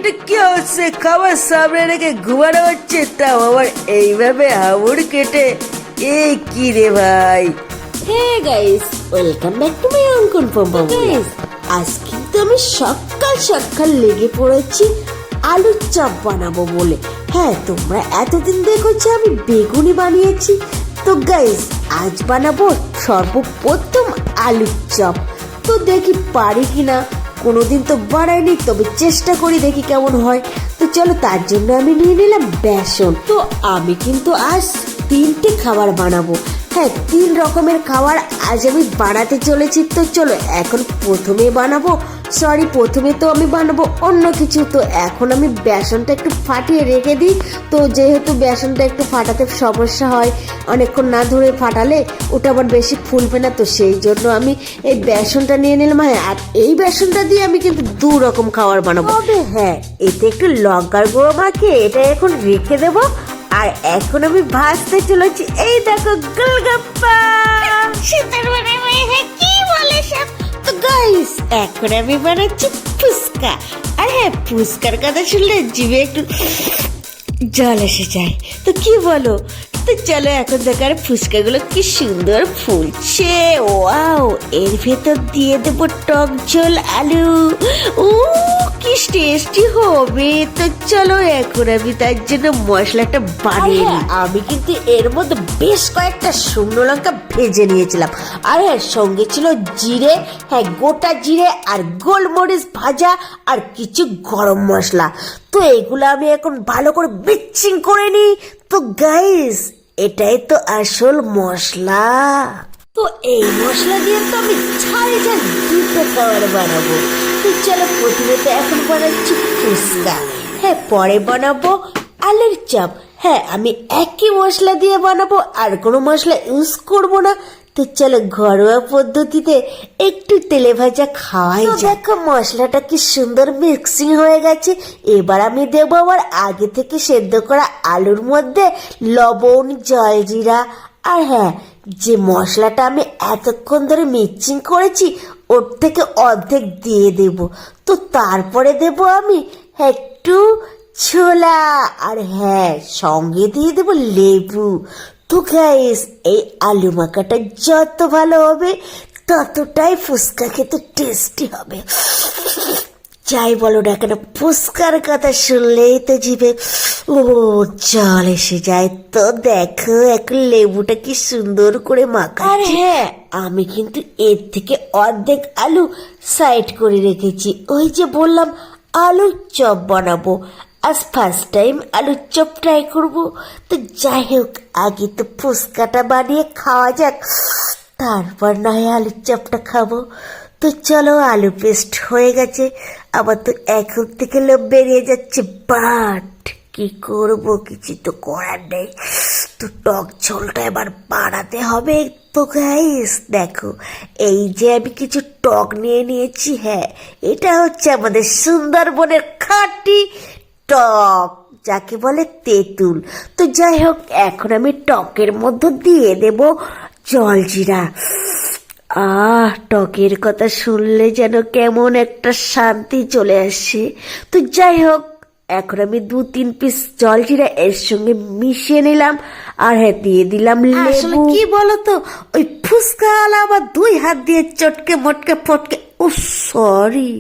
এটা কি হচ্ছে? খাবার সামনে রেখে ঘুমানো হচ্ছে, তাও আবার এইভাবে হাবুড় কেটে। এ কি রে ভাই? Hey guys, welcome back to my Ankan পম্পম। গাইস, আজ কিন্তু আমি সকাল সকাল লেগে পড়েছি আলুর চপ বানাবো বলে। হ্যাঁ, তোমরা এতদিন দেখেছো আমি বেগুনি বানিয়েছি, তো গাইস আজ বানাবো সর্বপ্রথম আলুর চপ। তো দেখি পারি কিনা, কোনোদিন তো বানাইনি, তবে চেষ্টা করি দেখি কেমন হয়। তো চলো, তার জন্য আমি নিয়ে নিলাম বেসন। তো আমি কিন্তু আজ 3টে খাবার বানাবো। হ্যাঁ, 3 রকমের খাবার আজ আমি বানাতে চলেছি। তো চলো, এখন প্রথমে তো আমি বানাবো অন্য কিছু। তো এখন আমি বেসনটা একটু ফাটিয়ে রেখে দিই। তো যেহেতু বেসনটা একটু ফাটাতে সমস্যা হয়, অনেকক্ষণ না ধরে ফাটালে ওটা আবার বেশি ফুলবে না, তো সেই জন্য আমি এই বেসনটা নিয়ে নিলাম। হ্যাঁ, আর এই বেসনটা দিয়ে আমি কিন্তু 2 রকম খাবার বানাবো। তবে হ্যাঁ, এতে একটু লঙ্কার গুঁড়ো মাখিয়ে এটা এখন রেখে দেবো। আর এখন আমি ভাজতে চলেছি, এই দেখো গোলগাপ্পা। কি বলে সব? তো গাইস, এখন আমি বানাচ্ছি ফুচকা। আর হ্যাঁ, ফুচকার কথা শুনলে জিভে একটু জল এসে যায়। তো কি বলো? তো চলো এখন দেখো, আর ফুচকাগুলো কি সুন্দর ফুলছে। ওয়াও, এর ভেতর দিয়ে দেবো টক ঝোল আলু। ও কি টেস্টি হবে। তো চলো, এখন আমি তার জন্য মশলাটা বানিয়ে নিই। আমি কিন্তু এর মধ্যে বেশ কয়েকটা শুকনো লঙ্কা ভেজে নিয়েছিলাম। আর হ্যাঁ, সঙ্গে ছিল জিরে, হ্যাঁ গোটা জিরে, আর গোলমরিচ ভাজা, আর কিছু গরম মশলা। তো এগুলো আমি এখন ভালো করে মিক্সিং করে নিই। তো গাইস, এটাই তো আসল মশলা। তো এই মশলা দিয়ে তো আমি ঝাল 2টো খাবার বানাবো। তো চলো, প্রথমে তো এখন বানাচ্ছি ফুচকা। হ্যাঁ, পরে বানাবো আলুর চপ। হ্যাঁ, আমি একই মশলা দিয়ে বানাবো, আর কোনো মশলা ইউজ করব না। তো চলো, ঘরোয়া পদ্ধতিতে একটু তেলে ভাজা খাওয়াই যায়। দেখো, মশলাটা কি সুন্দর মিক্সিং হয়ে গেছে। এবার আমি দেবো আমার আগে থেকে সেদ্ধ করা আলুর মধ্যে লবণ, জলজিরা, আর হ্যাঁ, যে মশলাটা আমি এতক্ষণ ধরে মিক্সিং করেছি ওর থেকে অর্ধেক দিয়ে দেব। তো তারপরে দেব আমি একটু ছোলা, আর হ্যাঁ, সঙ্গে দিয়ে দেবো লেবু। তো গাইস, এই আলু মাখাটা যত ভালো হবে ততটাই ফুচকা খেতে টেস্টি হবে। যাই বলো না কেন, ফুচকার কথা শুনলেই তো জিভে জল এসে যায়। তো দেখো, এখন লেবুটা কি সুন্দর করে মাখা। আর হ্যাঁ, আমি কিন্তু এর থেকে অর্ধেক আলু সাইড করে রেখেছি। ওই যে বললাম আলুর চপ বানাবো, আজ ফার্স্ট টাইম আলুর চপ ট্রাই করবো। তো যাই হোক, আগে তো ফুচকাটা বানিয়ে খাওয়া যাক, তারপর না হয় আলুর চপটা খাবো। তো চলো, আলু পেস্ট হয়ে গেছে। আবার তো এখন থেকে লোভ বেরিয়ে যাচ্ছে, বাট কি করবো, কিছু তো করার নেই। তো টক ঝোলটা এবার বাড়াতে হবে। তো গাইস দেখো, এই যে আমি কিছু টক নিয়ে নিয়েছি। হ্যাঁ, এটা হচ্ছে আমাদের সুন্দরবনের খাঁটি টক, যাকে বলে তেঁতুল। তো যাই হোক, এখন আমি টকের মধ্যে দিয়ে দেব জলজিরা। টকের কথা শুনলে যেন কেমন একটা শান্তি চলে আসে। তো যাই হোক, এখন আমি 2-3 পিস জলজিরা এর সঙ্গে মিশিয়ে নিলাম। আর হ্যাঁ, দিয়ে দিলাম লেবু। কি বলতো, ওই ফুচকাওয়ালা আবার 2 হাত দিয়ে চটকে মটকে ফটকে, ও সরি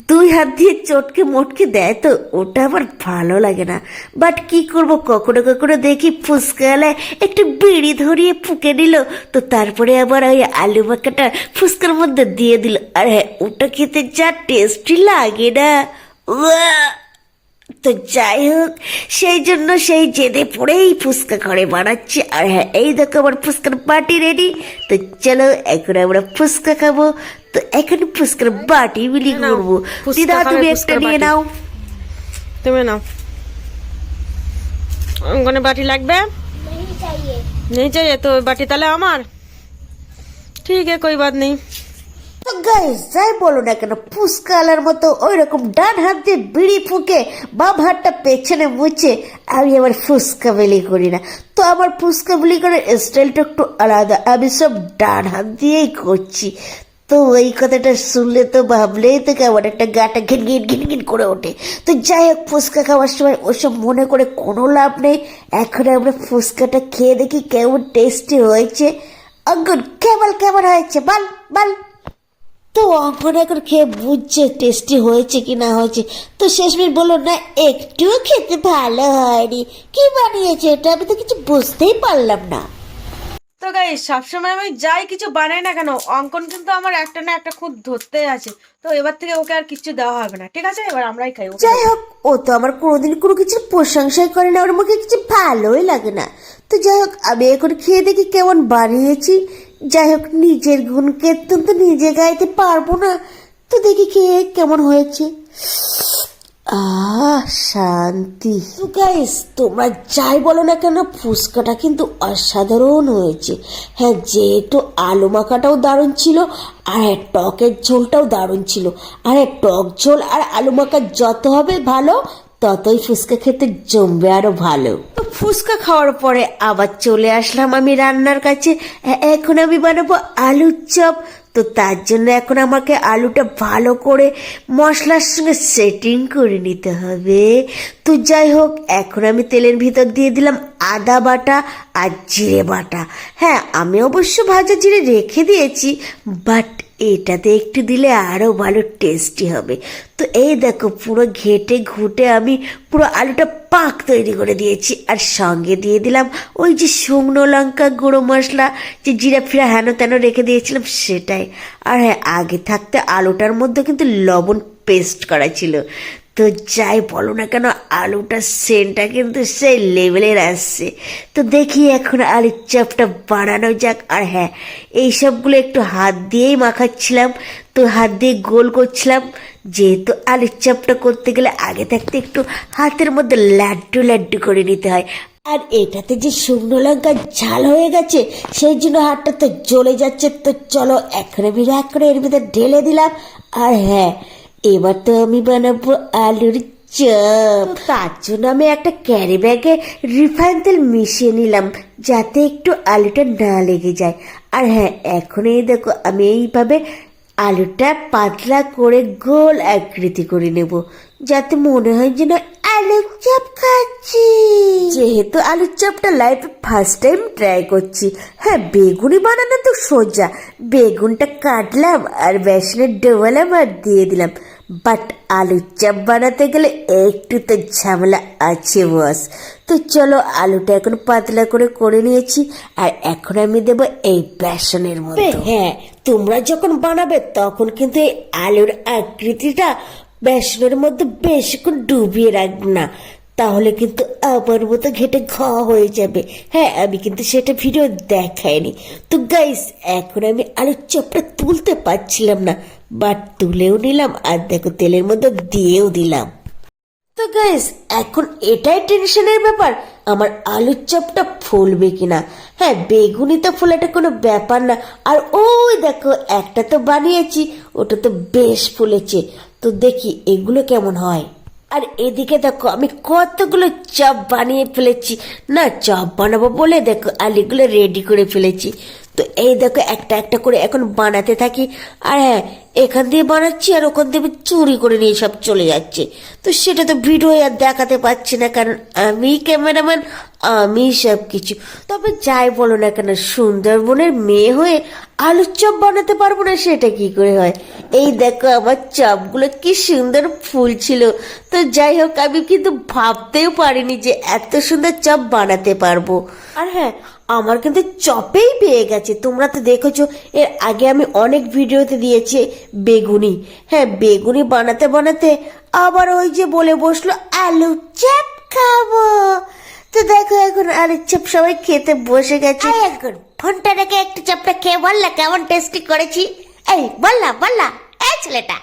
2 হাত দিয়ে চটকে মটকে দেয়, তো ওটা আবার ভালো লাগে না। বাট কি করব, কখনো কখনো দেখি ফুচকাওয়ালায় একটু বিড়ি ধরিয়ে ফুঁকে নিল, তো তারপরে আবার ওই আলু মাখাটা ফুচকার মধ্যে দিয়ে দিল। আর হ্যাঁ, ওটা খেতে যা টেস্টি লাগে না। তো যাই হোক, সেই জন্য সেই জেদে পড়েই ফুচকা ঘরে বানাচ্ছি। আর হ্যাঁ, এই দেখো আমার ফুচকার বাটি রেডি। তো চলো, এখন আমরা ফুচকা খাবো। তো এখন ফুচকার বাটি বিলি করবো। দিদা, তুমি একটা নিয়ে নাও। তুমি নাও। কোন বাটি লাগবে? नहीं चाहिए तो बाटी ताले আমার। ঠিক আছে, कोई बात नहीं। তো গাইস, যাই বলো না কেন, ফুচকাওয়ালার মতো ওই রকম ডান হাত দিয়ে বিড়ি ফুঁকে বাম হাতটা পেছনে মুছে আমি আমার ফুচকা বিলি করি না। তো আমার ফুচকা বিলি করার স্টাইলটা একটু আলাদা, আমি সব ডান হাত দিয়েই করছি। তো ওই কথাটা শুনলে তো ভাবলেই তো কেমন একটা গাটা ঘিনঘিন ঘিনঘিন করে ওঠে। তো যাই হোক, ফুচকা খাওয়ার সময় ওসব মনে করে কোনো লাভ নেই। এখন আমরা ফুচকাটা খেয়ে দেখি কেমন টেস্টি হয়েছে। অঙ্কন কেমন কেমন হয়েছে বল বল। তো অঙ্কন এখন খেয়ে বুঝছে টেস্টি হয়েছে কি না হয়েছে। তো শেষমেশ বললো, না একটুও খেতে ভালো হয়নি, কি বানিয়েছে এটা আমি তো কিছু বুঝতেই পারলাম না। তো গাইস, সবসময় আমি যাই কিছু বানাই না কেন, অঙ্কন কিন্তু আমার একটা না একটা খুব ধরতে আছে। তো এবার থেকে ওকে আর কিছু দেওয়া হবে না, ঠিক আছে? এবার আমরাই খাই। যাই হোক, ও তো আমার কোনোদিন কোনো কিছুর প্রশংসাই করে না, ওর মুখে কিছু ভালোই লাগে না। তো যাই হোক, আমি এখন খেয়ে দেখি কেমন বানিয়েছি। যাই হোক, নিজের গুণ কীর্তন তো নিজে গাইতে পারবো না, তো দেখি খেয়ে কেমন হয়েছে। শান্তি। তো গাইস, তোমরা যাই বলো না কেন, ফুচকাটা কিন্তু অসাধারণ হয়েছে। হ্যাঁ, যেহেতু আলু মাখাটাও দারুণ ছিল, আর হ্যাঁ টকের ঝোলটাও দারুণ ছিল। আর হ্যাঁ, টক ঝোল আর আলু মাখা যত হবে ভালো, ততই ফুচকা খেতে জমবে আরো ভালো। তো ফুচকা খাওয়ার পরে আবার চলে আসলাম আমি রান্নার কাছে। এখন আমি বানাবো আলুর চপ। তো তার জন্য এখন আমাকে আলুটা ভালো করে মশলার সঙ্গে সেটিং করে নিতে হবে। তো যাই হোক, এখন আমি তেলের ভিতর দিয়ে দিলাম আদা বাটা আর জিরে বাটা। হ্যাঁ, আমি অবশ্য ভাজা জিরে রেখে দিয়েছি, বাট এটাতে একটু দিলে আরও ভালো টেস্টি হবে। তো এই দেখো, পুরো ঘেটে ঘুটে আমি পুরো আলুটা পাক তৈরি করে দিয়েছি। আর সঙ্গে দিয়ে দিলাম ওই যে শুকনো লঙ্কা গুঁড়ো মশলা, যে জিরা ফিরা হেন তেন রেখে দিয়েছিলাম সেটাই। আর হ্যাঁ, আগে থাকতে আলুটার মধ্যে কিন্তু লবণ পেস্ট করা ছিল। তো যাই বলো না কেন, আলুটার সেন্টটা কিন্তু সেই লেভেলের আসছে। তো দেখি এখন আলুর চপটা বানানো যাক। আর হ্যাঁ, এইসবগুলো একটু হাত দিয়েই মাখাচ্ছিলাম, তো হাত দিয়ে গোল করছিলাম। যেহেতু আলুর চপটা করতে গেলে আগে থাকতে একটু হাতের মধ্যে লাড্ডু লাড্ডু করে নিতে হয়। আর এটাতে যে শুকনো লঙ্কা ঝাল হয়ে গেছে, সেই জন্য হাতটা তো জ্বলে যাচ্ছে। তো চলো, এখন আমি রাগ করে এর ভিতরে ঢেলে দিলাম। আর হ্যাঁ, এবার তো আমি বানাবো আলুর চপ। তার জন্য আমি একটা ক্যারি ব্যাগে রিফাইন তেল মিশিয়ে নিলাম, যাতে একটু আলুটা না লেগে যায়। আর হ্যাঁ, এখন এই দেখো, আমি এইভাবে আলুটা পাতলা করে গোল আকৃতি করে নেব, যাতে মনে হয় যেন আলুর চপ খাচ্ছি। যেহেতু আলুর চপটা লাইফে ফার্স্ট টাইম ট্রাই করছি, হ্যাঁ বেগুনি বানানো তো সোজা। বেগুনটা কাটলাম আর বেসনের ডোবালাম আর দিয়ে দিলাম। বাট আলুর চপ বানাতে গেলে একটু তো ঝামেলা আছে বস। তো চলো, আলুটা এখন পাতলা করে নিয়েছি। আর এখন আমি দেবো এই বেসনের মধ্যে। হ্যাঁ, তোমরা যখন বানাবে তখন কিন্তু এই আলুর আকৃতিটা বেসনের মধ্যে বেশিক্ষণ ডুবিয়ে রাখবে না, তাহলে কিন্তু আমার মতো ঘেটে খাওয়া হয়ে যাবে। হ্যাঁ, আমি কিন্তু সেটা ভিডিও দেখাইনি। তো গাইস, এখন আমি আলুর চপটা তুলতে পারছিলাম না, বাট তুলেও নিলাম। আর দেখো, তেলের মধ্যে দিয়েও দিলাম। তো গাইস, এখন এটাই টেনশনের ব্যাপার, আমার আলুর চপটা ফুলবে কিনা। হ্যাঁ, বেগুনি তো ফোলাটা কোনো ব্যাপার না। আর ওই দেখো, একটা তো বানিয়েছি, ওটা তো বেশ ফুলেছে। তো দেখি এগুলো কেমন হয়। আর এদিকে দেখো, আমি কতগুলো চপ বানিয়ে ফেলেছি। না, চপ বানাবো বলে দেখো আলুগুলো রেডি করে ফেলেছি। তো এই দেখো, একটা একটা করে এখন বানাতে থাকি। আর হ্যাঁ, এখান দিয়ে বানাচ্ছি আর ওখান দিয়ে চুরি করে নিয়ে সব চলে যাচ্ছে। তো সেটা তো ভিডিও আর দেখাতে পারছি না, কারণ আমি ক্যামেরাম্যান, আমি সব কিছু। তবে যাই বলো না কেন, সুন্দরবনের মেয়ে হয়ে আলুর চপ বানাতে পারবো না সেটা কি করে হয়। এই দেখো, আমার চপগুলো কি সুন্দর ফুল ছিল। তো যাই হোক, আমি কিন্তু ভাবতেও পারিনি যে এত সুন্দর চপ বানাতে পারবো। আর হ্যাঁ, আমার কিন্তু চপেই পেয়ে গেছে। তোমরা তো দেখেছো, এর আগে আমি অনেক ভিডিওতে দিয়েছি বেগুনি। হ্যাঁ, বেগুনি বানাতে বানাতে আবার ওই যে বলে বসলো আলু চপ খাবো। তো দেখো, এখন আলুর চপ সবাই খেতে বসে গেছে। এখন ফোনটা রেখে একটু চপটা খেয়ে বললা কেমন টেস্টি করেছি। এই বললা এই ছেলেটা।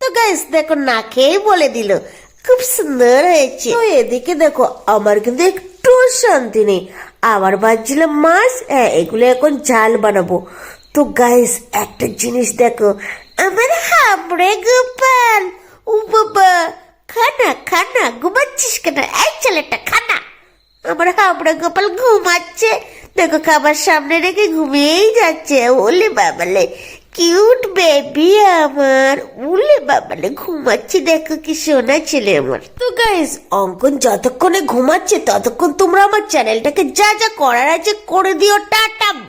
তো গাইস দেখো, না খেয়েই বলে দিল খুব সুন্দর হয়েছে। তো এদিকে দেখো, আমার কিন্তু একটু শান্তি নেই। আবার বাজছিলাম মাছ। হ্যাঁ, এগুলো এখন ঝাল বানাবো। তো গাইস, একটা জিনিস দেখো, আমার হাবড়ে গোপাল। ও বাবা, খানা ঘুমাচ্ছিস কেন? এই ছেলেটা খানা। আমার হাবড়ে গোপাল ঘুমাচ্ছে। দেখো, খাবার সামনে রেখে ঘুমিয়েই যাচ্ছে। ওলে বাবালে, কি কিউট বেবি আমার, উলে বাবালে ঘুমাচ্ছে, দেখো কি সোনা ছেলে আমার। তো গাইস অঙ্কন যতক্ষণে ঘুমাচ্ছে ততক্ষণ তোমরা আমার চ্যানেলটাকে যা যা করার আছে করে দিও। টাটা।